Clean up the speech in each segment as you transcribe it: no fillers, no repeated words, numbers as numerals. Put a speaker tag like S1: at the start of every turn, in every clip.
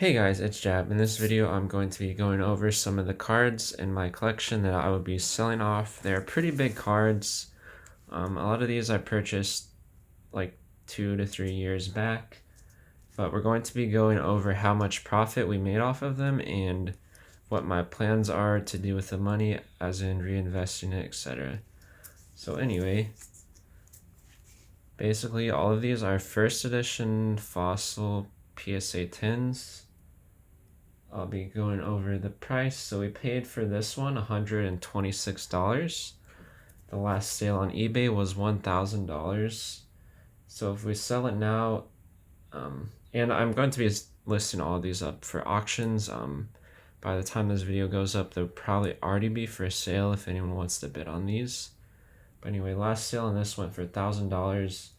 S1: Hey guys, it's Jab. In this video, I'm going to be going over some of the cards in my collection that I will be selling off. They're pretty big cards. A lot of these I purchased like 2 to 3 years back, but we're going to be going over how much profit we made off of them and what my plans are to do with the money, as in reinvesting it, etc. So anyway, basically all of these are first edition fossil PSA 10s. I'll be going over the price. So we paid for this one $126. The last sale on eBay was $1,000. So if we sell it now, and I'm going to be listing all of these up for auctions. By the time this video goes up, they'll probably already be for sale if anyone wants to bid on these. But anyway, last sale on this went for $1,000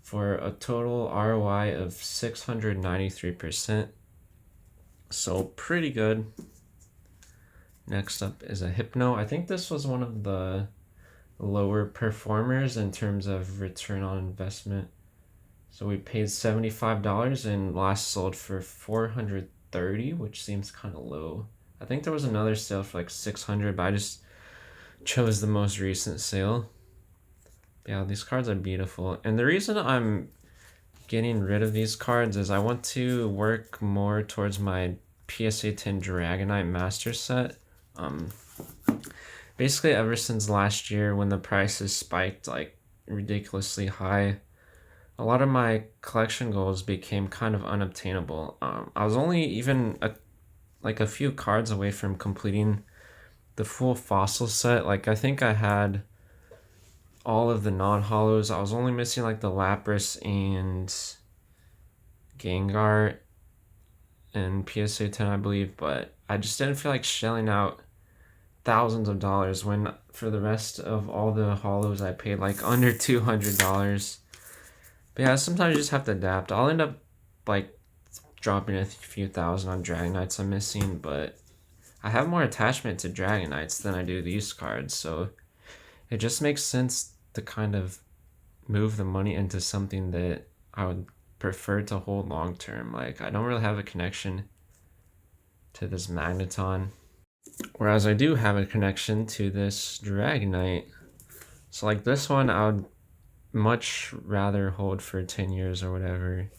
S1: for a total ROI of 693%. So pretty good. Next up is a Hypno. I think this was one of the lower performers in terms of return on investment. So we paid $75 and last sold for $430, which seems kind of low. I think there was another sale for like $600, but I just chose the most recent sale. Yeah, these cards are beautiful. And the reason I'm getting rid of these cards is I want to work more towards my PSA 10 Dragonite Master Set. Basically ever since last year when the prices spiked like ridiculously high, a lot of my collection goals became kind of unobtainable. I was only even a few cards away from completing the full fossil set. Like I think I had all of the non-holos. I was only missing like the Lapras and Gengar and PSA 10, I believe, but I just didn't feel like shelling out thousands of dollars when for the rest of all the holos I paid like under $200. But yeah, sometimes you just have to adapt. I'll end up like dropping a few thousand on Dragonites I'm missing, but I have more attachment to Dragonites than I do these cards, so it just makes sense to kind of move the money into something that I would prefer to hold long term. Like I don't really have a connection to this Magneton, whereas I do have a connection to this Dragonite. So like this one I would much rather hold for 10 years or whatever.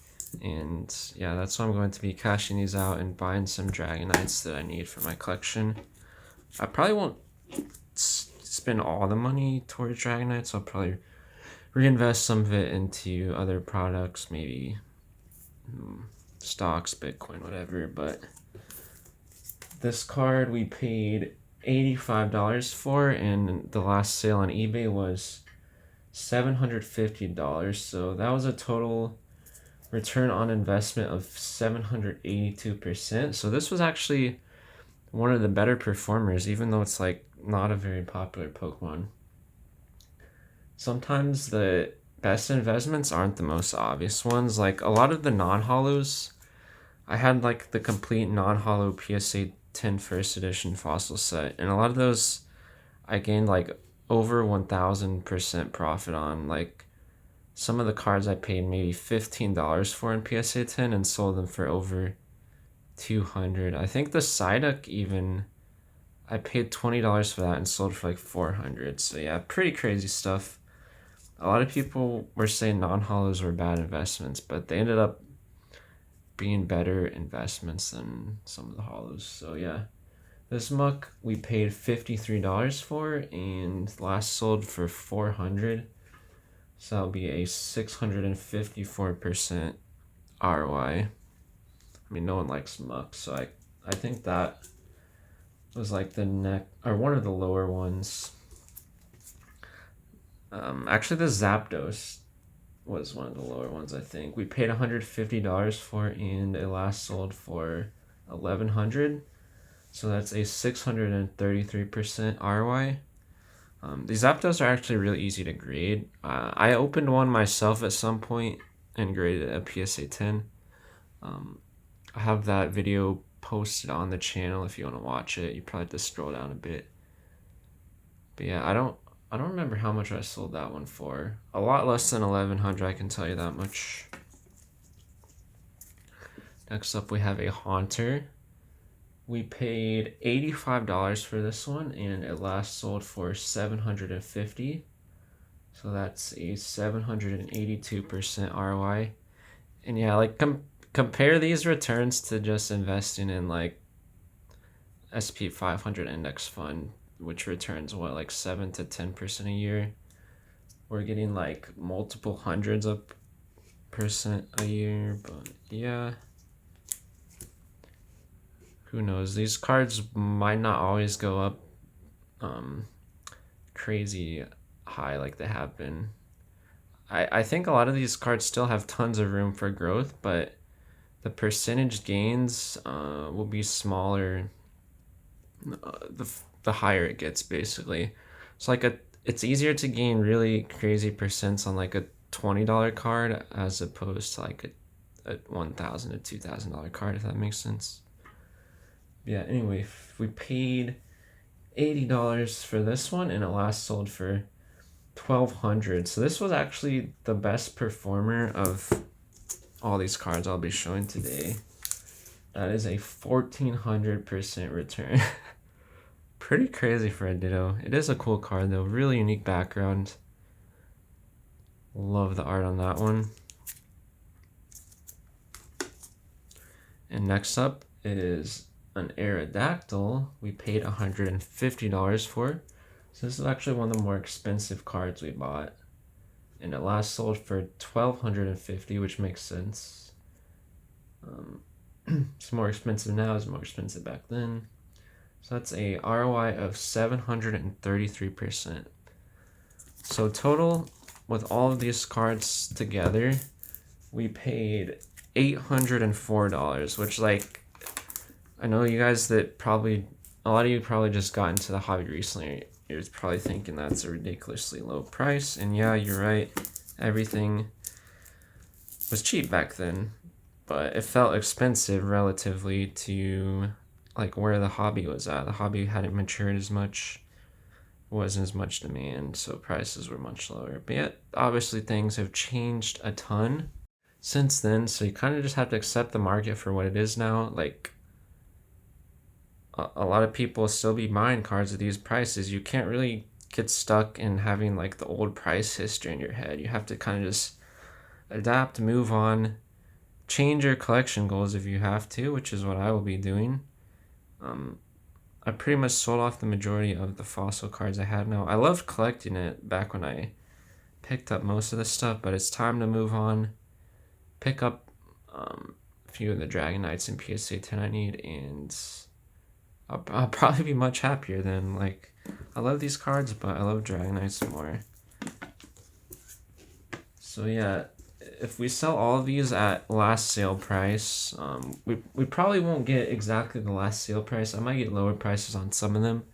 S1: And yeah, that's why I'm going to be cashing these out and buying some Dragonites that I need for my collection. I probably won't spend all the money towards Dragonites. I'll probably reinvest some of it into other products, maybe stocks, Bitcoin, whatever. But this card we paid $85 for, and the last sale on eBay was $750. So that was a total return on investment of 782%. So this was actually one of the better performers, even though it's like not a very popular Pokemon. Sometimes the best investments aren't the most obvious ones. Like a lot of the non-holos, I had like the complete non-holo PSA 10 first edition fossil set, and a lot of those I gained like over 1000% profit on. Like some of the cards I paid maybe $15 for in PSA 10 and sold them for over 200. I think the Psyduck even I paid $20 for that and sold for like 400. So yeah, pretty crazy stuff. A lot of people were saying non-holos were bad investments, but they ended up being better investments than some of the holos. So yeah, this muck we paid $53 for and last sold for 400. So that'll be a 654% ROI. I mean, no one likes muck, so I think that was like the one of the lower ones. Actually, the Zapdos was one of the lower ones, I think. We paid $150 for, and it last sold for $1,100. So that's a 633% ROI. These Zapdos are actually really easy to grade. I opened one myself at some point and graded a PSA 10. I have that video posted on the channel if you want to watch it. You probably have to scroll down a bit. But yeah, I don't remember how much I sold that one for. A lot less than $1,100, I can tell you that much. Next up, we have a Haunter. We paid $85 for this one, and it last sold for $750. So that's a 782% ROI. And yeah, like compare these returns to just investing in like SP 500 index fund, which returns what, like 7 to 10% a year. We're getting like multiple hundreds of percent a year, but yeah, who knows? These cards might not always go up crazy high like they have been. I think a lot of these cards still have tons of room for growth, but the percentage gains will be smaller the higher it gets, basically. So like it's easier to gain really crazy percents on like a $20 card as opposed to like a $1,000 to $2,000 card, if that makes sense. Yeah, anyway, we paid $80 for this one, and it last sold for $1,200. So this was actually the best performer of all these cards I'll be showing today. That is a 1,400% return. Pretty crazy for a Ditto. It is a cool card though, really unique background. Love the art on that one. And next up is an Aerodactyl. We paid $150 for. So this is actually one of the more expensive cards we bought. And it last sold for $1,250, which makes sense. It's more expensive now, it's more expensive back then. So that's a ROI of 733%. So total, with all of these cards together, we paid $804, which, like, I know you guys that probably, a lot of you probably just got into the hobby recently. You're probably thinking that's a ridiculously low price. And yeah, you're right. Everything was cheap back then, but it felt expensive relatively to like where the hobby was at. The hobby hadn't matured as much, wasn't as much demand, so prices were much lower. But yet, obviously things have changed a ton since then, so you kind of just have to accept the market for what it is now. Like, a lot of people still be buying cards at these prices. You can't really get stuck in having like the old price history in your head. You have to kind of just adapt, move on, change your collection goals if you have to, which is what I will be doing. I pretty much sold off the majority of the fossil cards I had now. I loved collecting it back when I picked up most of this stuff, but it's time to move on, pick up a few of the Dragon Knights and PSA 10 I need, and I'll probably be much happier then. Like, I love these cards, but I love Dragon Knights more. So yeah, if we sell all of these at last sale price, we probably won't get exactly the last sale price. I might get lower prices on some of them.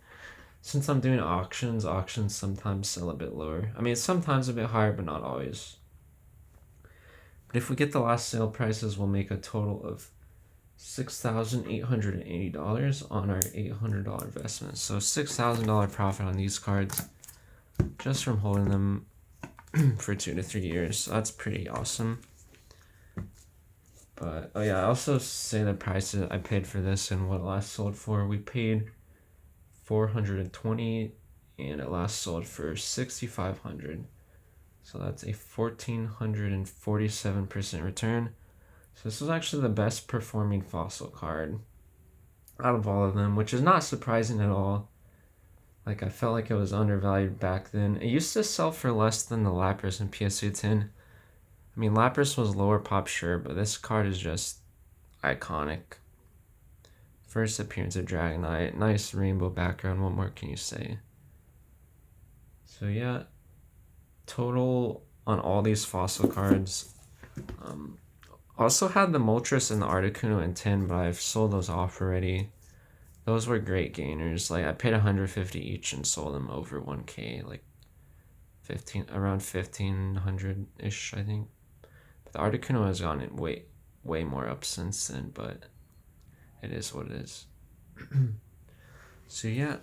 S1: Since I'm doing auctions sometimes sell a bit lower. I mean, sometimes a bit higher, but not always. But if we get the last sale prices, we'll make a total of $6,880 on our $800 investment. So $6,000 profit on these cards just from holding them for 2 to 3 years. So that's pretty awesome. But oh yeah, I also say the prices I paid for this and what it last sold for. We paid $420 and it last sold for $6,500. So that's a 1,447% return. So this was actually the best performing fossil card out of all of them, which is not surprising at all. Like, I felt like it was undervalued back then. It used to sell for less than the Lapras and PSA 10. I mean, Lapras was lower pop, sure, but this card is just iconic. First appearance of Dragonite. Nice rainbow background. What more can you say? So yeah, total on all these fossil cards. Also had the Moltres and the Articuno in 10, but I've sold those off already. Those were great gainers. Like, I paid $150 each and sold them over 1K, like around 1,500-ish, I think. But the Articuno has gone in way more up since then, but it is what it is. So yeah,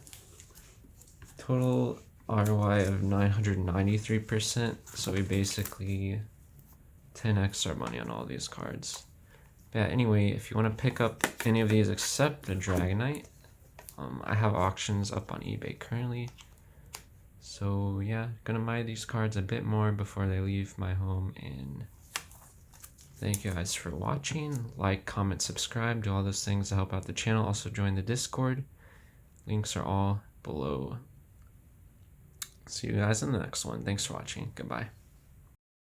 S1: total ROI of 993%. So we basically 10x our money on all these cards. But yeah, anyway, if you want to pick up any of these except the Dragonite, I have auctions up on eBay currently. So yeah, gonna mine these cards a bit more before they leave my home, and thank you guys for watching. Like, comment, subscribe, do all those things to help out the channel. Also join the Discord. Links are all below. See you guys in the next one. Thanks for watching. Goodbye.